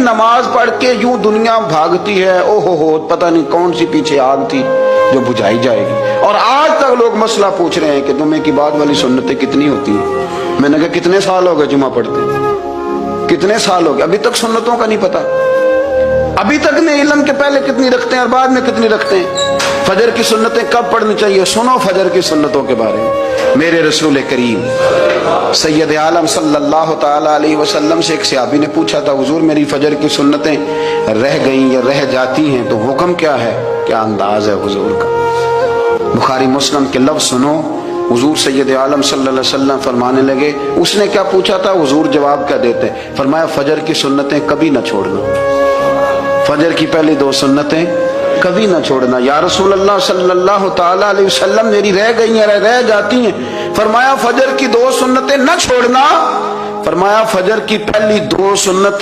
نماز پڑھ کے یوں دنیا بھاگتی ہے، او ہو پتہ نہیں کون سی پیچھے آگ تھی جو بجھائی جائے گی۔ اور آج تک لوگ مسئلہ پوچھ رہے ہیں کہ جمعے کی بعد والی سنتیں کتنی ہوتی ہیں۔ میں نے کہا کتنے سال ہو گئے جمعہ پڑھتے ہیں، کتنے سال ہو گئے، ابھی تک سنتوں کا نہیں پتا، ابھی تک نہیں علم کے پہلے کتنی رکھتے ہیں اور بعد میں کتنی رکھتے ہیں۔ فجر کی سنتیں کب پڑھنی چاہیے، سنو فجر کی سنتوں کے بارے میں۔ میرے رسول کریم سید عالم صلی اللہ تعالی علیہ وسلم سے ایک صحابی نے پوچھا تھا، حضور میری فجر کی سنتیں رہ گئیں یا رہ جاتی ہیں تو حکم کیا ہے، کیا انداز ہے حضور کا۔ بخاری مسلم کے لفظ سنو، حضور سید عالم صلی اللہ علیہ وسلم فرمانے لگے، اس نے کیا پوچھا تھا، حضور جواب کیا دیتے، فرمایا فجر کی سنتیں کبھی نہ چھوڑنا، فجر کی پہلی 2 سنتیں کبھی نہ چھوڑنا۔ یا رسول اللہ صلی اللہ تعالی علیہ وسلم میری رہ گئی ہیں، رہ جاتی ہیں، فرمایا فجر کی 2 سنتیں نہ چھوڑنا، فرمایا فجر کی پہلی 2 سنتیں